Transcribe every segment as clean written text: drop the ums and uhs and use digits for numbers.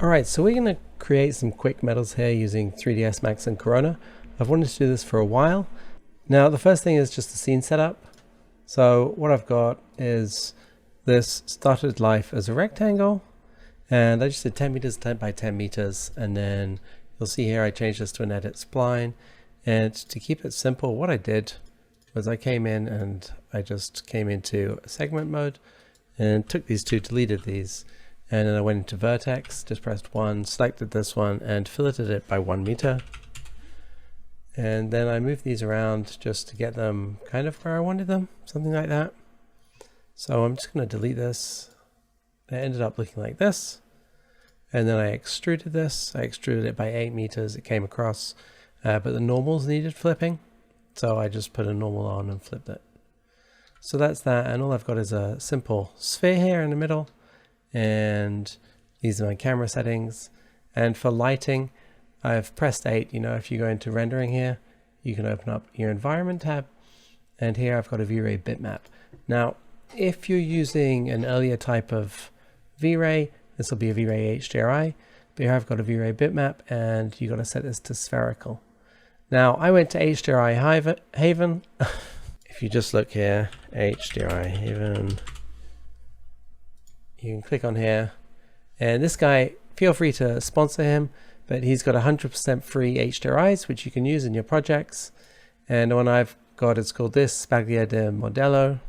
Alright, so we're going to create some quick metals here using 3ds Max and Corona. I've wanted to do this for a while. Now the first thing is just the scene setup. So what I've got is this started life as a rectangle, and I just did 10 meters by 10 meters, and then you'll see here I changed this to an edit spline. And to keep it simple, what I did was I came in and I just came into a segment mode and took these two, deleted these, and then I went into vertex, just pressed 1, selected this one and filleted it by 1 meter. And then I moved these around just to get them kind of where I wanted them, something like that. So I'm just going to delete this. It ended up looking like this. And then I extruded this. I extruded it by 8 meters. It came across, but the normals needed flipping. So I just put a normal on and flipped it. So that's that. And all I've got is a simple sphere here in the middle. And these are my camera settings. And for lighting, I've pressed 8. You know, if you go into rendering here, you can open up your environment tab. And here I've got a V-Ray bitmap. Now, if you're using an earlier type of V-Ray, this will be a V-Ray HDRI. But here I've got a V-Ray bitmap, and you've got to set this to spherical. Now, I went to HDRI Haven. If you just look here, HDRI Haven, you can click on here. And this guy, feel free to sponsor him, but he's got 100% free HDRIs, which you can use in your projects. And the one I've got is called this, Spaglia de Modello.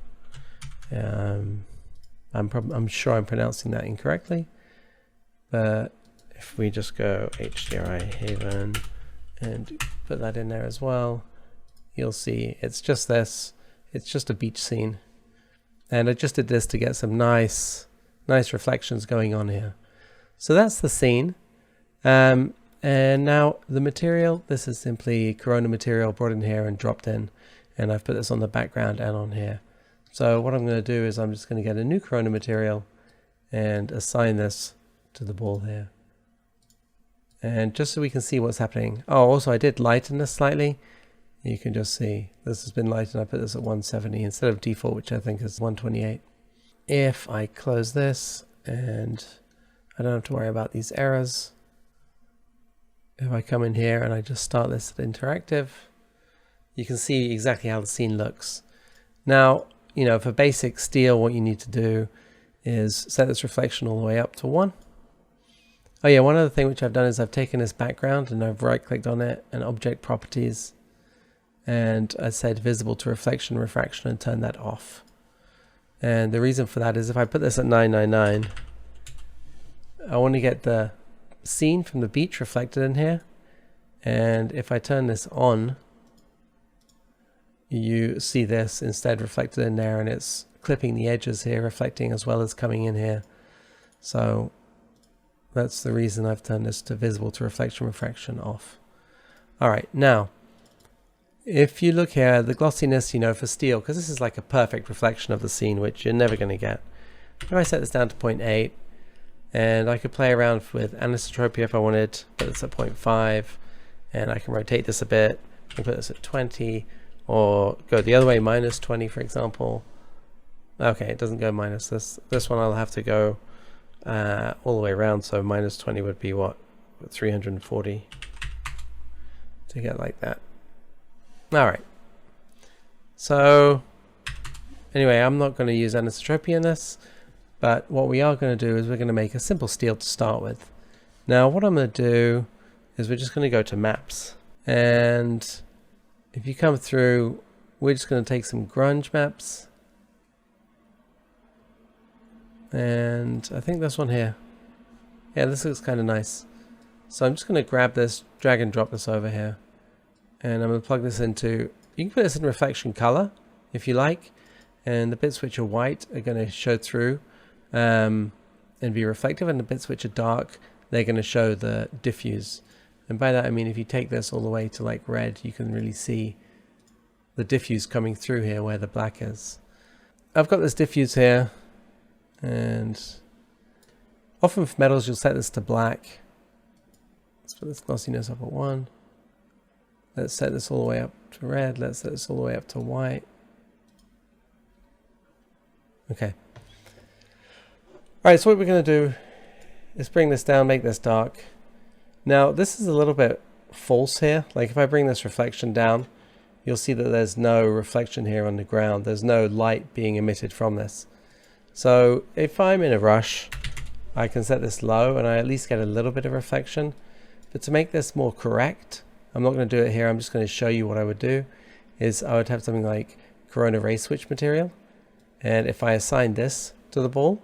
I'm sure I'm pronouncing that incorrectly. But if we just go HDRI Haven and put that in there as well, you'll see it's just this. It's just a beach scene. And I just did this to get some nice reflections going on here. So that's the scene. And now the material, this is simply Corona material brought in here and dropped in. And I've put this on the background and on here. So what I'm going to do is I'm just going to get a new Corona material and assign this to the ball here. And just so we can see what's happening. Oh, also I did lighten this slightly. You can just see this has been lightened. I put this at 170 instead of default, which I think is 128. If I close this and I don't have to worry about these errors. If I come in here and I just start this at interactive, you can see exactly how the scene looks. Now, you know, for basic steel, what you need to do is set this reflection all the way up to 1. Oh yeah, one other thing which I've done is I've taken this background and I've right-clicked on it and object properties, and I said visible to reflection, refraction, and turn that off. And the reason for that is if I put this at 999, I want to get the scene from the beach reflected in here. And if I turn this on, you see this instead reflected in there, and it's clipping the edges here, reflecting as well as coming in here. So that's the reason I've turned this to visible to reflection, refraction off. All right, now if you look here, the glossiness, you know, for steel, because this is like a perfect reflection of the scene, which you're never going to get. If I set this down to 0.8, and I could play around with anisotropy if I wanted, put this at 0.5, and I can rotate this a bit and put this at 20, or go the other way, minus 20, for example. Okay, it doesn't go minus this. This one I'll have to go all the way around, so minus 20 would be what? 340 to get like that. All right. So anyway, I'm not going to use anisotropy in this, but what we are going to do is we're going to make a simple steel to start with. Now what I'm going to do is we're just going to go to maps, and if you come through, we're just going to take some grunge maps, and I think this one here, yeah, this looks kind of nice. So I'm just going to grab this, drag and drop this over here, and I'm going to plug this into, you can put this in reflection color if you like, and the bits which are white are going to show through and be reflective, and the bits which are dark, they're going to show the diffuse. And by that I mean if you take this all the way to like red, you can really see the diffuse coming through here where the black is. I've got this diffuse here, and often for metals you'll set this to black. Let's put this glossiness up at 1. Let's set this all the way up to red. Let's set this all the way up to white. Okay. All right, so what we're going to do is bring this down, make this dark. Now this is a little bit false here. Like if I bring this reflection down, you'll see that there's no reflection here on the ground. There's no light being emitted from this. So if I'm in a rush, I can set this low and I at least get a little bit of reflection. But to make this more correct, I'm not going to do it here. I'm just going to show you what I would do. Is I would have something like Corona ray switch material. And if I assign this to the ball,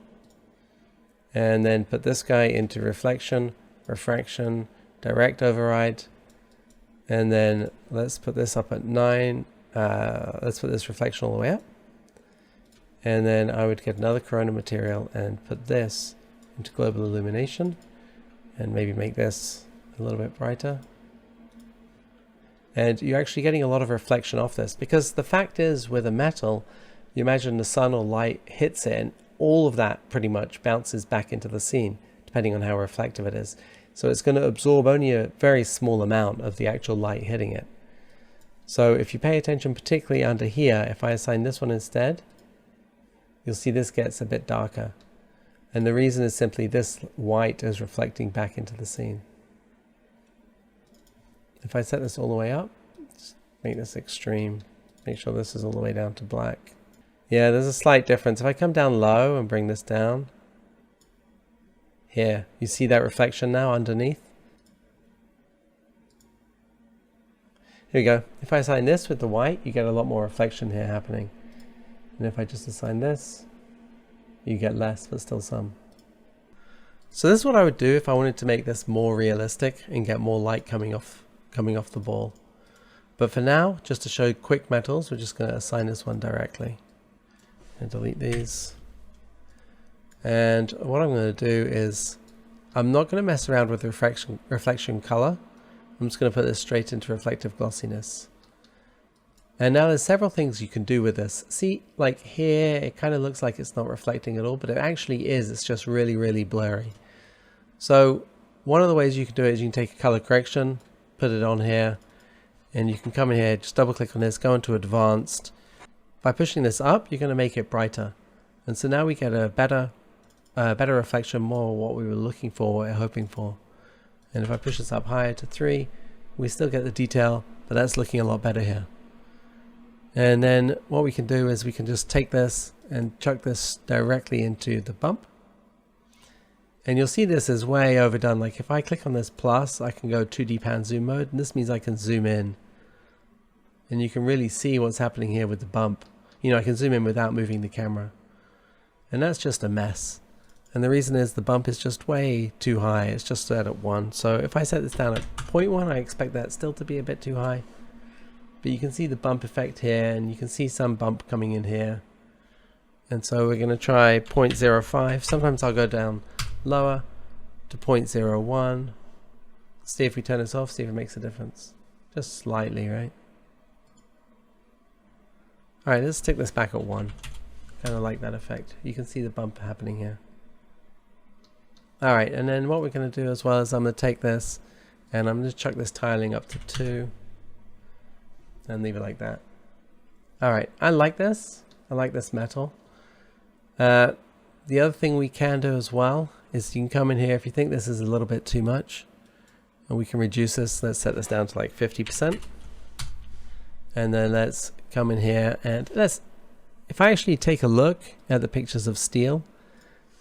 and then put this guy into reflection, refraction, direct override, and then let's put this up at 9. Let's put this reflection all the way up. And then I would get another Corona material and put this into global illumination, and maybe make this a little bit brighter. And you're actually getting a lot of reflection off this, because the fact is with a metal, you imagine the sun or light hits it and all of that pretty much bounces back into the scene, depending on how reflective it is. So it's going to absorb only a very small amount of the actual light hitting it. So if you pay attention particularly under here, if I assign this one instead, you'll see this gets a bit darker. And the reason is simply this white is reflecting back into the scene. If I set this all the way up, make this extreme, make sure this is all the way down to black. Yeah, there's a slight difference. If I come down low and bring this down, here, you see that reflection now underneath? Here we go. If I assign this with the white, you get a lot more reflection here happening. And if I just assign this, you get less, but still some. So this is what I would do if I wanted to make this more realistic and get more light coming off the ball. But for now, just to show quick metals, we're just going to assign this one directly. And delete these. And what I'm going to do is, I'm not going to mess around with reflection color. I'm just going to put this straight into reflective glossiness. And now there's several things you can do with this. See, like here, it kind of looks like it's not reflecting at all, but it actually is. It's just really, really blurry. So one of the ways you can do it is you can take a color correction, put it on here, and you can come in here, just double click on this, go into advanced. By pushing this up, you're going to make it brighter. And so now we get a better reflection, more what we were looking for, what we're hoping for. And if I push this up higher to 3, we still get the detail, but that's looking a lot better here. And then what we can do is we can just take this and chuck this directly into the bump. And you'll see this is way overdone. Like if I click on this plus, I can go 2D pan zoom mode, and this means I can zoom in. And you can really see what's happening here with the bump. You know, I can zoom in without moving the camera. And that's just a mess. And the reason is the bump is just way too high. It's just set at 1. So if I set this down at 0.1, I expect that still to be a bit too high. But you can see the bump effect here, and you can see some bump coming in here. And so we're going to try 0.05. Sometimes I'll go down lower to 0.01. See if we turn this off, see if it makes a difference. Just slightly, right? Alright, let's stick this back at 1. Kind of like that effect. You can see the bump happening here. Alright, and then what we're going to do as well is I'm going to take this and I'm going to chuck this tiling up to 2 and leave it like that. Alright, I like this. I like this metal. The other thing we can do as well is you can come in here if you think this is a little bit too much, and we can reduce this. Let's set this down to like 50%. And then let's come in here and if I actually take a look at the pictures of steel,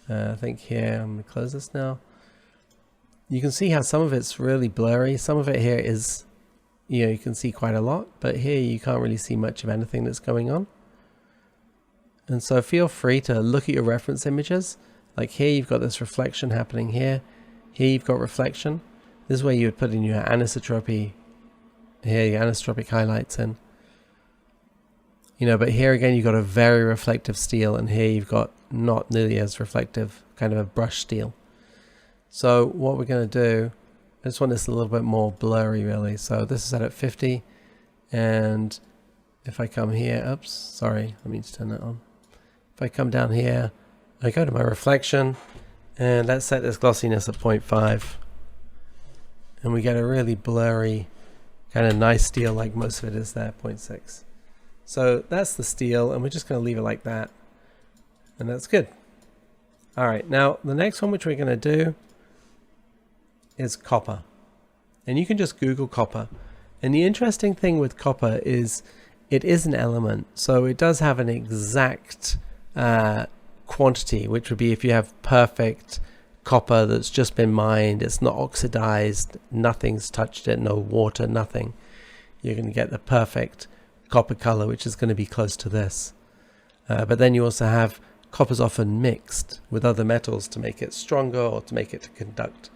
I think here, I'm going to close this now. You can see how some of it's really blurry. Some of it here is, you know, you can see quite a lot, but here you can't really see much of anything that's going on. And so feel free to look at your reference images. Like here you've got this reflection happening here. Here you've got reflection. This is where you would put in your anisotropy. Here your anisotropic highlights in. You know, but here again you've got a very reflective steel, and here you've got not nearly as reflective, kind of a brush steel. So what we're going to do, I just want this a little bit more blurry really. So this is set at 50, and if I come here, oops, sorry, let me just turn that on. If I come down here, I go to my reflection, and let's set this glossiness at 0.5, and we get a really blurry, kind of nice steel like most of it is there, 0.6. So that's the steel, and we're just going to leave it like that, and that's good. Alright, now the next one which we're going to do, is copper. And you can just Google copper. And the interesting thing with copper is it is an element. So it does have an exact quantity, which would be if you have perfect copper that's just been mined, it's not oxidized, nothing's touched it, no water, nothing. You're going to get the perfect copper color, which is going to be close to this. But then you also have copper's often mixed with other metals to make it stronger or to make it to conduct.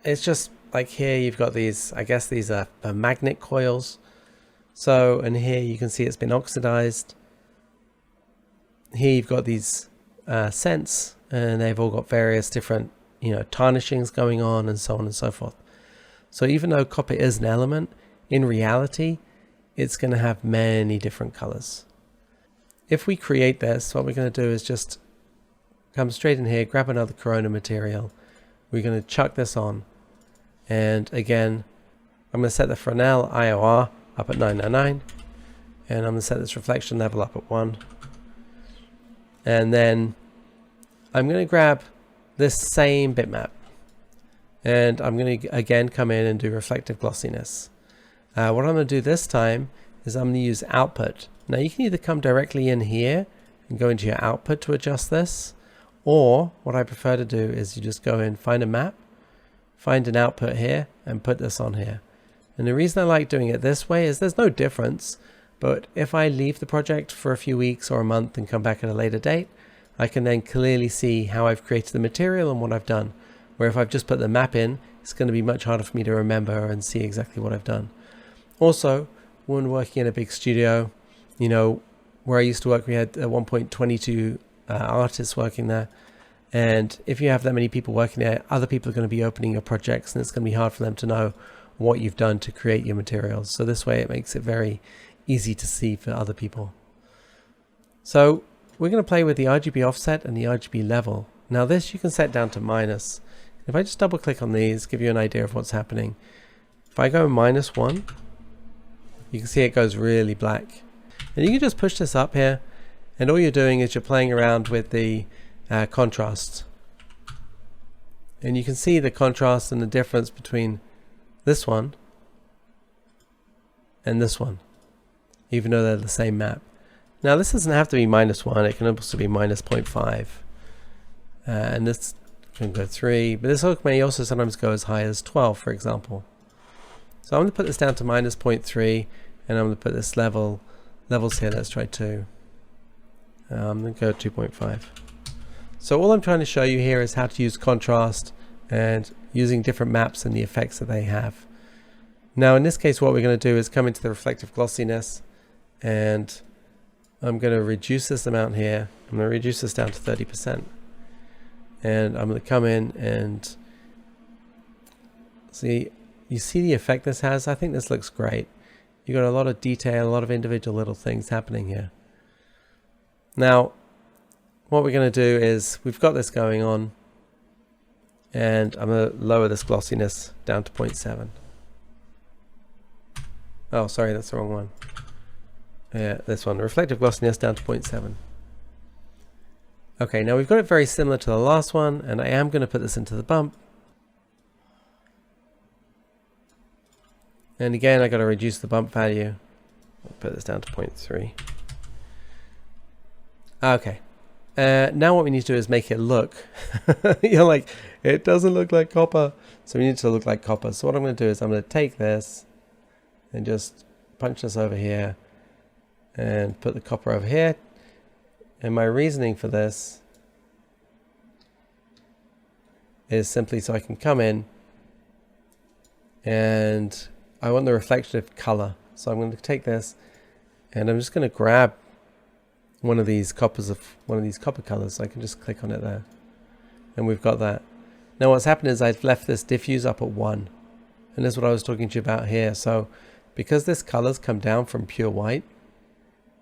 It's just like here you've got these, I guess these are magnet coils. So, and here you can see it's been oxidized. Here you've got these scents, and they've all got various different, tarnishings going on and so on and so forth. So even though copper is an element, in reality, it's going to have many different colors. If we create this, what we're going to do is just come straight in here, grab another Corona material. We're going to chuck this on. And again, I'm going to set the Fresnel IOR up at 999. And I'm going to set this reflection level up at 1. And then I'm going to grab this same bitmap. And I'm going to again come in and do reflective glossiness. What I'm going to do this time is I'm going to use output. Now you can either come directly in here and go into your output to adjust this, or what I prefer to do is you just go in, find a map, find an output here, and put this on here. And the reason I like doing it this way is there's no difference, but if I leave the project for a few weeks or a month and come back at a later date, I can then clearly see how I've created the material and what I've done. Where if I've just put the map in, it's going to be much harder for me to remember and see exactly what I've done. Also, when working in a big studio, where I used to work, we had at one point 22 artists working there. And if you have that many people working there, other people are going to be opening your projects, and it's going to be hard for them to know what you've done to create your materials. So this way it makes it very easy to see for other people. So we're going to play with the RGB offset and the RGB level. Now this you can set down to minus. If I just double click on these, give you an idea of what's happening. If I go -1, you can see it goes really black. And you can just push this up here, and all you're doing is you're playing around with the contrast. And you can see the contrast and the difference between this one and this one, even though they're the same map. Now this doesn't have to be -1, it can also be -0.5. And this can go 3, but this may also sometimes go as high as 12, for example. So I'm going to put this down to -0.3, and I'm going to put this levels here. Let's try 2. I'm going to go 2.5. So all I'm trying to show you here is how to use contrast and using different maps and the effects that they have. Now in this case, what we're going to do is come into the reflective glossiness, and I'm going to reduce this amount here. I'm going to reduce this down to 30%. And I'm going to come in and see, you see the effect this has? I think this looks great. You've got a lot of detail, a lot of individual little things happening here. Now, what we're going to do is, we've got this going on, and I'm going to lower this glossiness down to 0.7. Oh, sorry, that's the wrong one. Yeah, this one, reflective glossiness down to 0.7. Okay, now we've got it very similar to the last one, and I am going to put this into the bump. And again, I got to reduce the bump value. I'll put this down to 0.3. Okay. Now what we need to do is make it look. You're like, it doesn't look like copper. So we need it to look like copper. So what I'm going to do is I'm going to take this and just punch this over here and put the copper over here. And my reasoning for this is simply so I can come in and I want the reflective color. So I'm going to take this and I'm just going to grab one of these copper colors. So I can just click on it there, and we've got that. Now what's happened is I've left this diffuse up at 1, and this is what I was talking to you about here. So because this color's come down from pure white,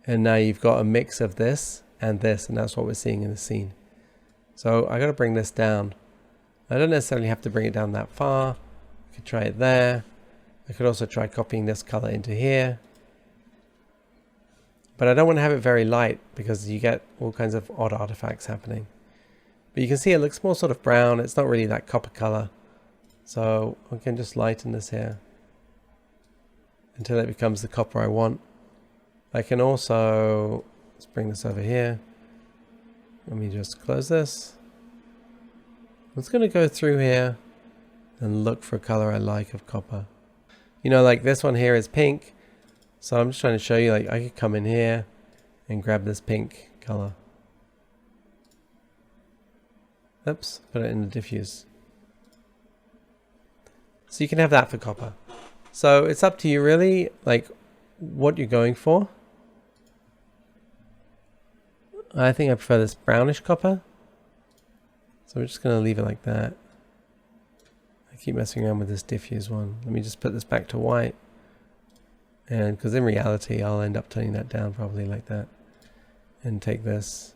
and now you've got a mix of this, and that's what we're seeing in the scene. So I got to bring this down. I don't necessarily have to bring it down that far. I could try it there. I could also try copying this color into here. But I don't want to have it very light because you get all kinds of odd artifacts happening. But you can see it looks more sort of brown. It's not really that copper color. So I can just lighten this here until it becomes the copper I want. I can also, let's bring this over here. Let me just close this. I'm just going to go through here and look for a color I like of copper. You know, like this one here is pink. So I'm just trying to show you, like I could come in here and grab this pink color. Oops, put it in the diffuse. So you can have that for copper. So it's up to you really, like what you're going for. I think I prefer this brownish copper. So we're just going to leave it like that. I keep messing around with this diffuse one. Let me just put this back to white. And because in reality, I'll end up turning that down probably like that. And take this,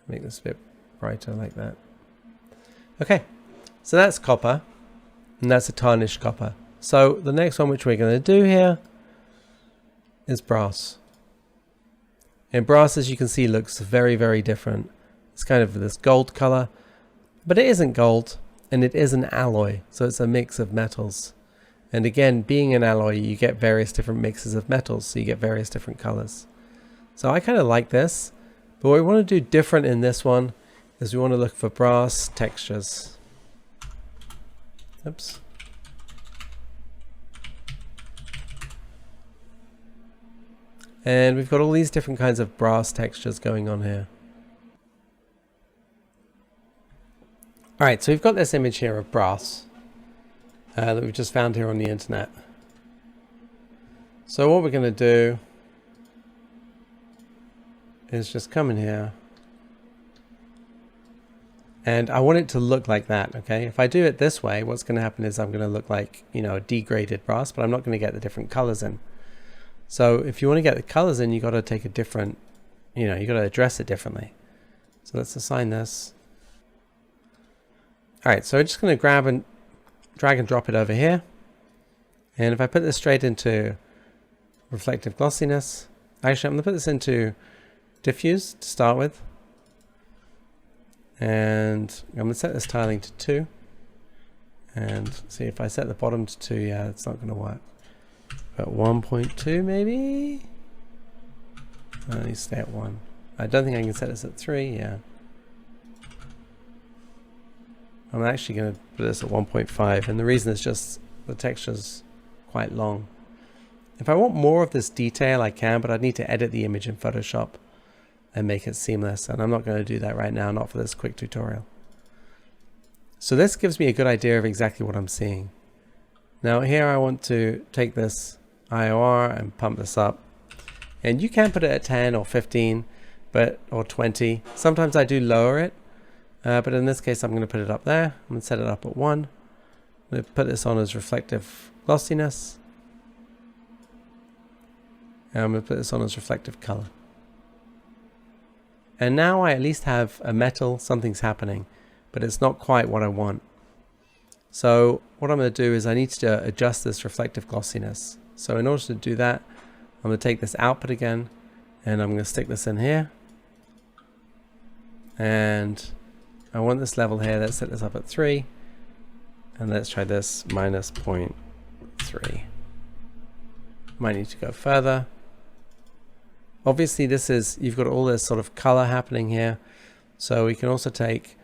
make this a bit brighter like that. Okay, so that's copper. And that's a tarnished copper. So the next one which we're going to do here is brass. And brass, as you can see, looks very, very different. It's kind of this gold color, but it isn't gold and it is an alloy. So it's a mix of metals. And again, being an alloy, you get various different mixes of metals. So you get various different colors. So I kind of like this, but what we want to do different in this one is we want to look for brass textures. Oops. And we've got all these different kinds of brass textures going on here. Alright, so we've got this image here of brass that we've just found here on the internet. So what we're going to do is just come in here. And I want it to look like that, okay? If I do it this way, what's going to happen is I'm going to look like, you know, a degraded brass, but I'm not going to get the different colors in. So if you want to get the colors in, you got to take a different, you know, you got to address it differently. So let's assign this. All right, so I'm just going to grab and drag and drop it over here. And if I put this straight into reflective glossiness, actually I'm going to put this into diffuse to start with. And I'm going to set this tiling to 2. And see if I set the bottom to 2, yeah, it's not going to work. But 1.2 maybe? I need to stay at 1. I don't think I can set this at 3, yeah. I'm actually going to put this at 1.5, and the reason is just the texture's quite long. If I want more of this detail, I can, but I'd need to edit the image in Photoshop and make it seamless, and I'm not going to do that right now, not for this quick tutorial. So this gives me a good idea of exactly what I'm seeing. Now here I want to take this IOR and pump this up, and you can put it at 10 or 15 or 20. Sometimes I do lower it, but in this case I'm going to put it up there. I'm going to set it up at 1. I'm going to put this on as reflective glossiness, and I'm going to put this on as reflective color. And now I at least have a metal, something's happening, but it's not quite what I want. So what I'm going to do is I need to adjust this reflective glossiness. So in order to do that, I'm going to take this output again, and I'm going to stick this in here. And I want this level here. Let's set this up at 3. And let's try this minus 0.3. Might need to go further. Obviously this is, you've got all this sort of color happening here. So we can also take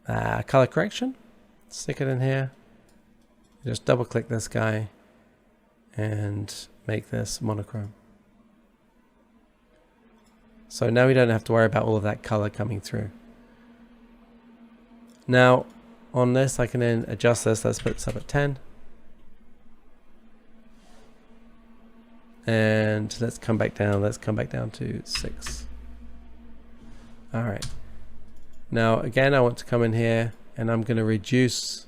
color correction, stick it in here. Just double click this guy and make this monochrome. So now we don't have to worry about all of that color coming through. Now on this I can then adjust this. Let's put this up at 10. And let's come back down. Let's come back down to 6. All right. Now again, I want to come in here and I'm going to reduce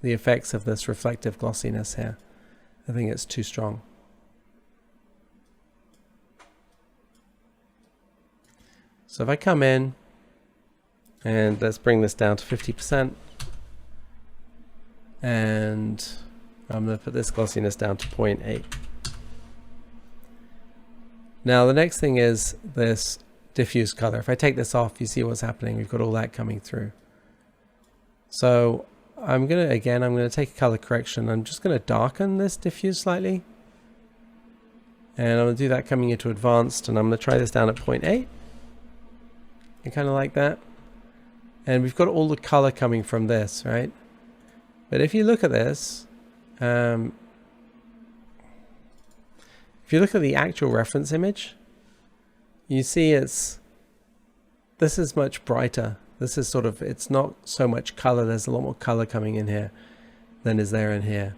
the effects of this reflective glossiness here. I think it's too strong. So if I come in and let's bring this down to 50%, and I'm going to put this glossiness down to 0.8. Now the next thing is this diffuse color. If I take this off, you see what's happening. We've got all that coming through. So I'm going to take a color correction. I'm just going to darken this diffuse slightly. And I'm going to do that coming into advanced, and I'm going to try this down at 0.8. And kind of like that. And we've got all the color coming from this, right? But if you look at this, if you look at the actual reference image, you see this is much brighter. This is sort of, it's not so much color. There's a lot more color coming in here than is there in here.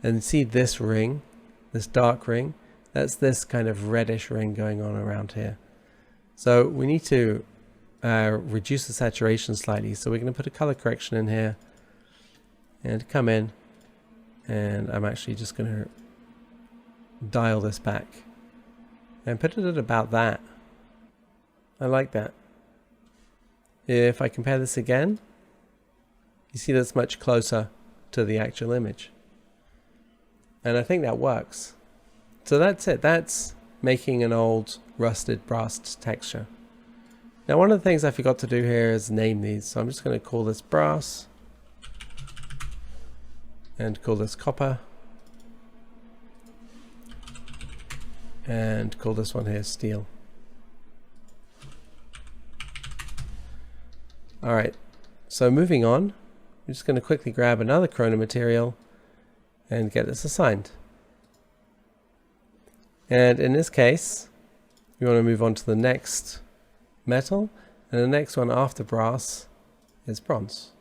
And see this ring, this dark ring, that's this kind of reddish ring going on around here. So we need to reduce the saturation slightly. So we're going to put a color correction in here and come in, and I'm actually just going to dial this back and put it at about that. I like that. If I compare this again, you see that's much closer to the actual image. And I think that works. So that's it. That's making an old rusted brass texture. Now, one of the things I forgot to do here is name these. So I'm just going to call this brass and call this copper and call this one here steel. All right, so moving on, I'm just going to quickly grab another Corona material and get this assigned. And in this case, we want to move on to the next metal, and the next one after brass is bronze.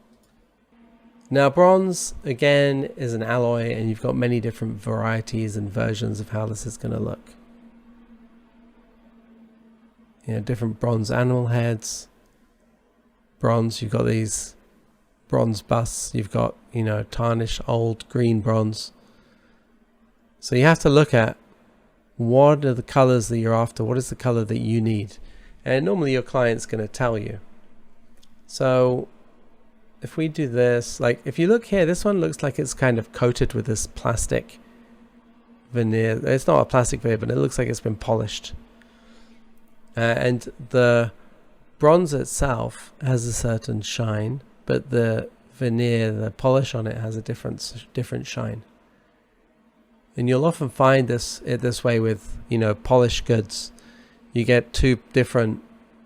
Now bronze again is an alloy, and you've got many different varieties and versions of how this is going to look. You know, different bronze animal heads. Bronze, you've got these bronze busts, you've got, you know, tarnished old green bronze. So you have to look at what are the colors that you're after, what is the color that you need. And normally your client's going to tell you. So if we do this, like if you look here, this one looks like it's kind of coated with this plastic veneer. It's not a plastic veneer, but it looks like it's been polished. And the bronze itself has a certain shine, but the veneer, the polish on it has a different shine. And you'll often find this way with, you know, polished goods. You get two different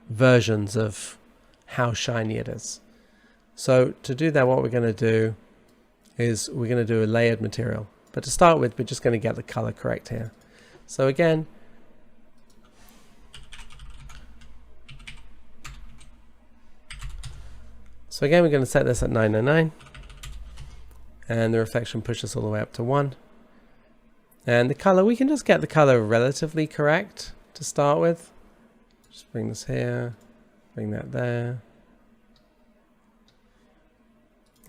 versions of how shiny it is. So to do that, what we're going to do is we're going to do a layered material. But to start with, we're just going to get the color correct here. So again, we're going to set this at 999, and the reflection pushes all the way up to 1. And the color, we can just get the color relatively correct to start with. Just bring this here, bring that there.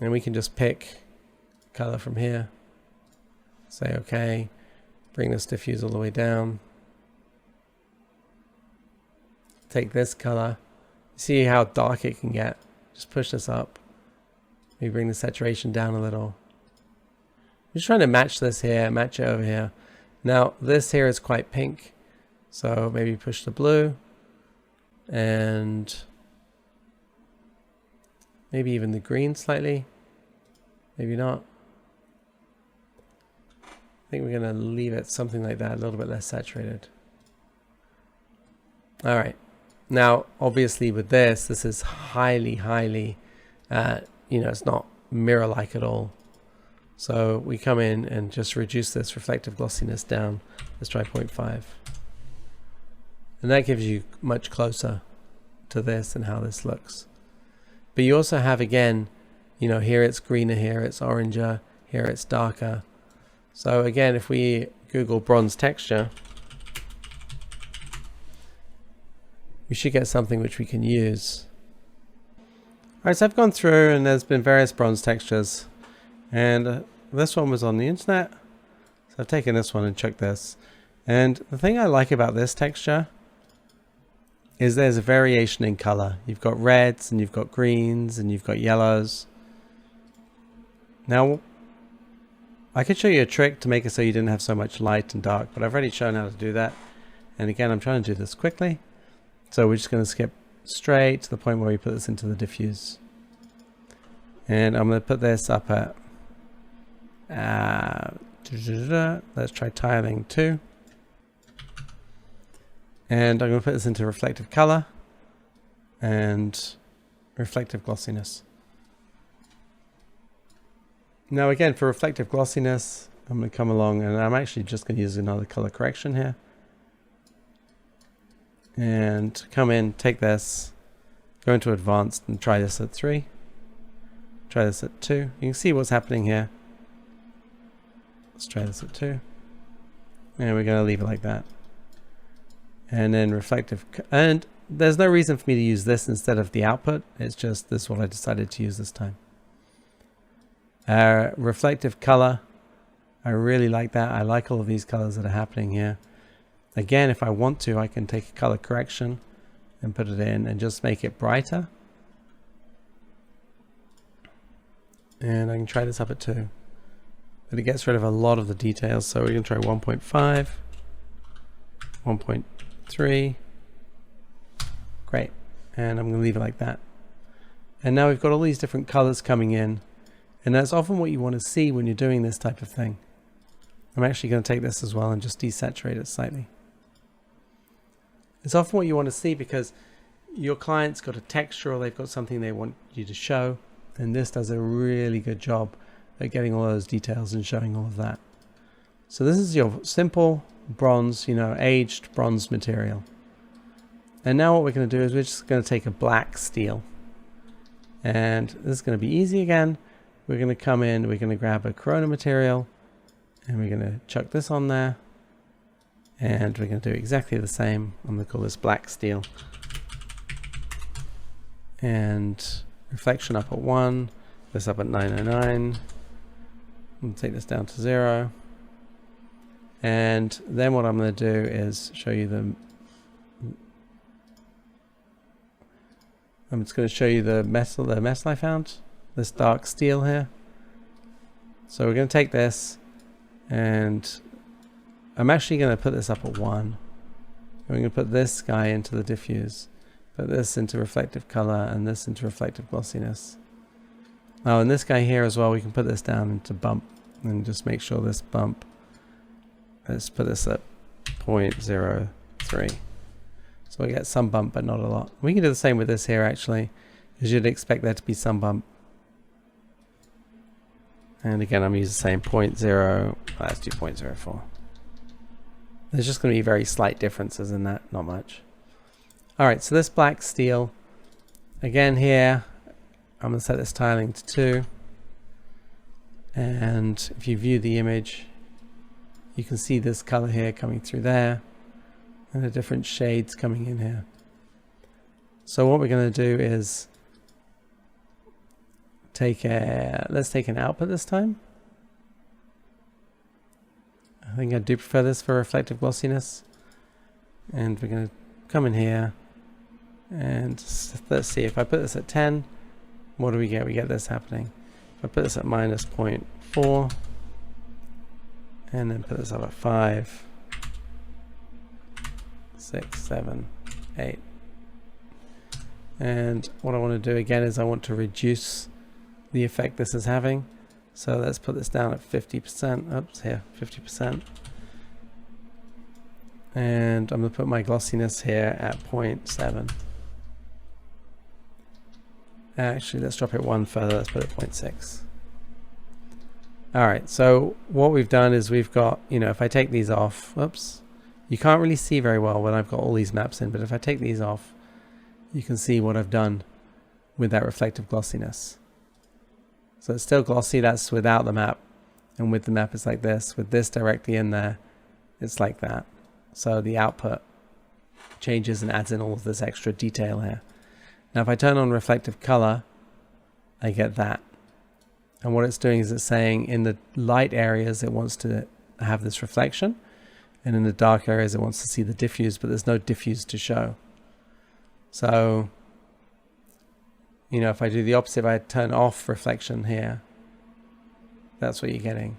And we can just pick color from here. Say okay, bring this diffuse all the way down. Take this color, see how dark it can get. Just push this up. Maybe bring the saturation down a little. I'm just trying to match this here, match it over here. Now this here is quite pink, so maybe push the blue and maybe even the green slightly. Maybe not. I think we're going to leave it something like that, a little bit less saturated. All right. Now, obviously with this is highly, you know, it's not mirror-like at all. So we come in and just reduce this reflective glossiness down. Let's try 0.5. And that gives you much closer to this and how this looks. But you also have, again, you know, here it's greener, here it's oranger, here it's darker. So again, if we Google bronze texture, we should get something which we can use. Alright, so I've gone through and there's been various bronze textures, and this one was on the internet, so I've taken this one and checked this. And the thing I like about this texture is there's a variation in color. You've got reds and you've got greens and you've got yellows. Now I could show you a trick to make it so you didn't have so much light and dark, but I've already shown how to do that. And again, I'm trying to do this quickly. So we're just going to skip straight to the point where we put this into the diffuse. And I'm going to put this up at, let's try tiling 2. And I'm going to put this into reflective color and reflective glossiness. Now again, for reflective glossiness, I'm going to come along and I'm actually just going to use another color correction here. And come in, take this, go into advanced and try this at 3. Try this at 2. You can see what's happening here. Let's try this at 2. And we're going to leave it like that. And then reflective, and there's no reason for me to use this instead of the output. It's just this is what I decided to use this time. Reflective color, I really like that. I like all of these colors that are happening here. Again, if I want to, I can take a color correction and put it in and just make it brighter. And I can try this up at 2. But it gets rid of a lot of the details. So we're going to try 1.5, 1.3. Great. And I'm going to leave it like that. And now we've got all these different colors coming in. And that's often what you want to see when you're doing this type of thing. I'm actually going to take this as well and just desaturate it slightly. It's often what you want to see because your client's got a texture or they've got something they want you to show. And this does a really good job at getting all those details and showing all of that. So this is your simple bronze, aged bronze material. And now what we're going to do is we're just going to take a black steel. And this is going to be easy again. We're going to come in, we're going to grab a Corona material, and we're going to chuck this on there. And we're going to do exactly the same. I'm going to call this black steel. And reflection up at 1, this up at 909. I'm going to take this down to 0. And then what I'm going to do is show you I'm just going to show you the metal I found, this dark steel here. So we're going to take this and I'm actually going to put this up at 1. We're going to put this guy into the diffuse, put this into reflective color and this into reflective glossiness. Oh, and this guy here as well, we can put this down into bump and just make sure this bump, let's put this at 0.03. So we get some bump, but not a lot. We can do the same with this here actually, because you'd expect there to be some bump. And again, I'm using the same 0.0, let's do 0.04. There's just going to be very slight differences in that, not much. All right, so this black steel, again here, I'm going to set this tiling to 2. And if you view the image, you can see this color here coming through there and the different shades coming in here. So what we're going to do is let's take an output this time. I think I do prefer this for reflective glossiness. And we're going to come in here and let's see, if I put this at 10, what do we get? We get this happening. If I put this at -0.4 and then put this up at 5, 6, 7, 8. And what I want to do again is I want to reduce the effect this is having. So let's put this down at 50%. Oops, here, 50%. And I'm going to put my glossiness here at 0.7. Actually, let's drop it 1 further. Let's put it 0.6. All right, so what we've done is we've got, if I take these off, whoops, you can't really see very well when I've got all these maps in, but if I take these off, you can see what I've done with that reflective glossiness. So it's still glossy, that's without the map. And with the map, it's like this. With this directly in there, it's like that. So the output changes and adds in all of this extra detail here. Now, if I turn on reflective color, I get that. And what it's doing is it's saying in the light areas, it wants to have this reflection. And in the dark areas, it wants to see the diffuse, but there's no diffuse to show. So, if I do the opposite, if I turn off reflection here, that's what you're getting.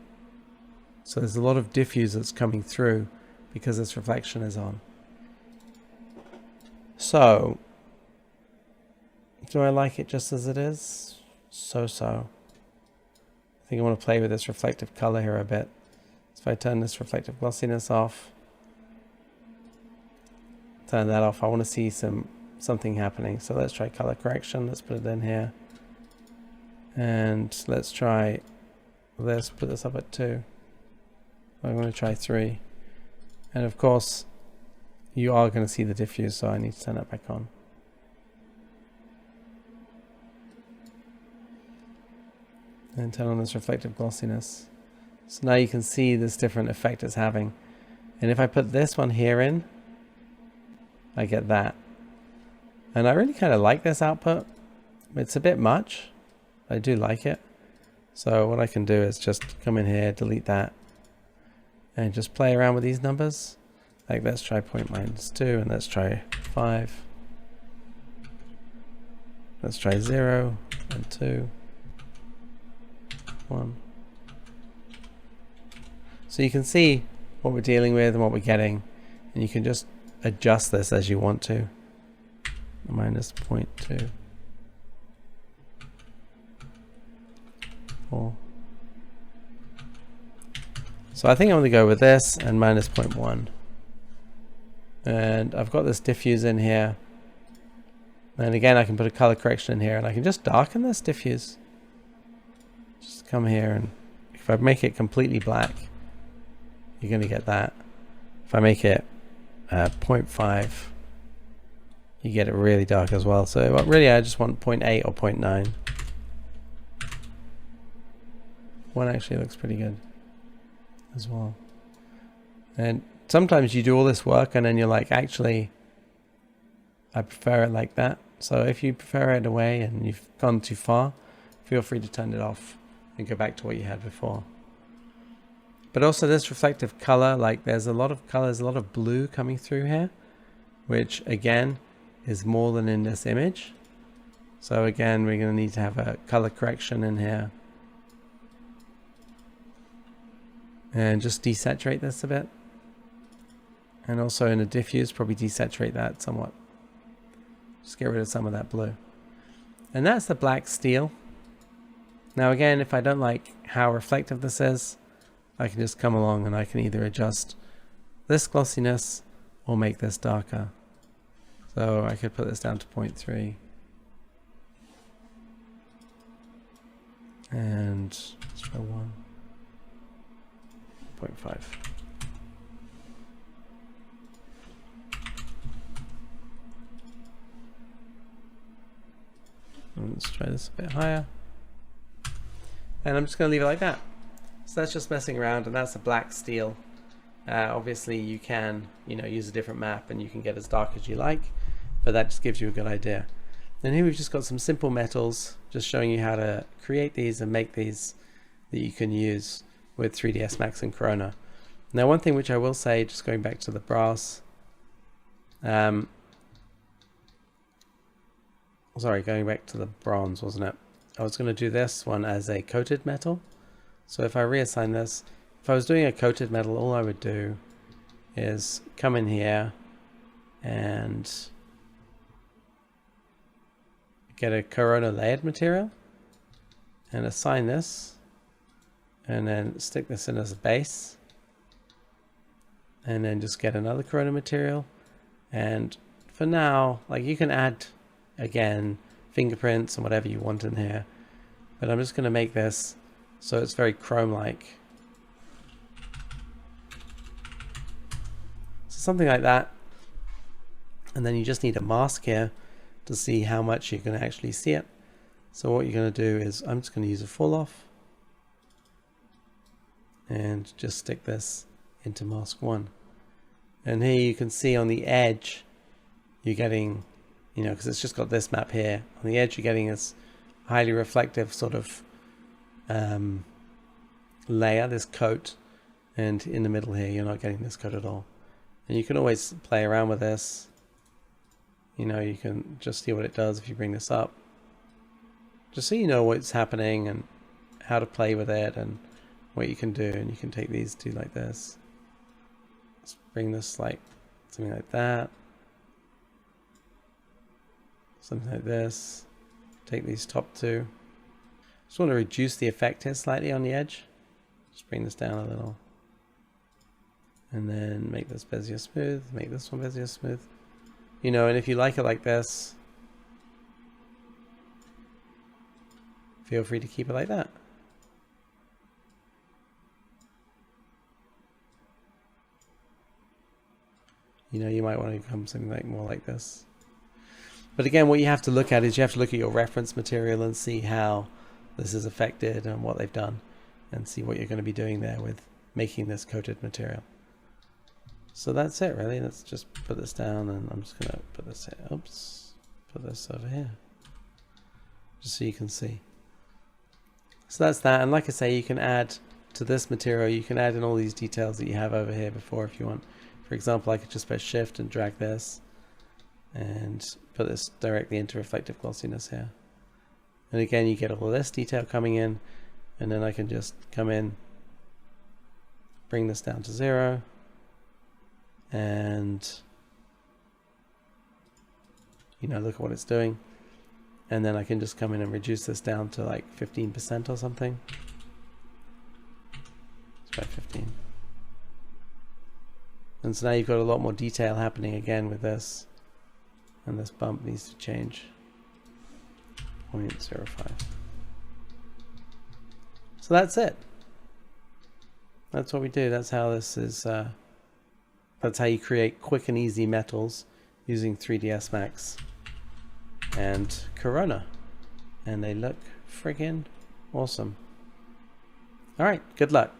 So there's a lot of diffuse that's coming through because this reflection is on. So, do I like it just as it is? so-so. I think I want to play with this reflective color here a bit. So if I turn this reflective glossiness off, turn that off, I want to see something happening. So let's try color correction. Let's put it in here. And let's try this, put this up at 2. I'm going to try 3. And of course, you are going to see the diffuse, so I need to turn that back on. And turn on this reflective glossiness. So now you can see this different effect it's having. And if I put this one here in, I get that. And I really kind of like this output. It's a bit much. I do like it. So what I can do is just come in here, delete that, and just play around with these numbers. Like let's try 0.-2 and let's try 5. Let's try 0 and 2. 1. So you can see what we're dealing with and what we're getting, and you can just adjust this as you want to. -0.2. 4. So I think I'm going to go with this and -0.1. And I've got this diffuse in here. And again, I can put a color correction in here, and I can just darken this diffuse. Just come here, and if I make it completely black, you're going to get that. If I make it 0.5, you get it really dark as well. So really I just want 0.8 or 0.9. 1 actually looks pretty good as well. And sometimes you do all this work and then you're like, actually, I prefer it like that. So if you prefer it away and you've gone too far, feel free to turn it off and go back to what you had before. But also this reflective color, like there's a lot of colors, a lot of blue coming through here, which again is more than in this image. So again, we're going to need to have a color correction in here. And just desaturate this a bit. And also in a diffuse, probably desaturate that somewhat. Just get rid of some of that blue. And that's the black steel. Now again, if I don't like how reflective this is, I can just come along and I can either adjust this glossiness or make this darker. So I could put this down to 0.3. And let's try 1. 0.5. And let's try this a bit higher. And I'm just going to leave it like that. So that's just messing around, and that's a black steel. Obviously you can, use a different map and you can get as dark as you like, but that just gives you a good idea. And here we've just got some simple metals, just showing you how to create these and make these that you can use with 3ds Max and Corona. Now one thing which I will say, just going back to the brass, sorry, going back to the bronze, wasn't it? I was going to do this one as a coated metal. So if I reassign this, if I was doing a coated metal, all I would do is come in here and get a Corona layered material and assign this, and then stick this in as a base, and then just get another Corona material. And for now, like, you can add again fingerprints and whatever you want in here, but I'm just going to make this so it's very chrome-like. So something like that. And then you just need a mask here to see how much you can actually see it. So what you're going to do is, I'm just going to use a full off and just stick this into mask 1. And here you can see on the edge, you're getting, because it's just got this map here, on the edge you're getting this highly reflective sort of layer, this coat, and in the middle here you're not getting this coat at all. And you can always play around with this. You can just see what it does if you bring this up, just so you know what's happening and how to play with it and what you can do. And you can take these two like this, let's bring this like something like that, something like this, take these top two, Just want to reduce the effect here slightly on the edge. Just bring this down a little. And then make this Bezier smooth, make this one Bezier smooth. You know, and if you like it like this, feel free to keep it like that. You know, you might want to become something like more like this. But again, what you have to look at is you have to look at your reference material and see how this is affected and what they've done, and see what you're going to be doing there with making this coated material. So that's it really. Let's just put this down, and I'm just going to put this here. Oops, put this over here, just so you can see. So that's that. And like I say, you can add to this material, you can add in all these details that you have over here before if you want. For example, I could just press shift and drag this and put this directly into reflective glossiness here. And again, you get all this detail coming in, and then I can just come in, bring this down to 0, and you know, look at what it's doing. And then I can just come in and reduce this down to like 15% or something. Let's try 15. And so now you've got a lot more detail happening again with this. And this bump needs to change 0.05. So that's it. That's what we do. That's how this is, that's how you create quick and easy metals using 3ds Max and Corona. And they look friggin' awesome. All right, good luck.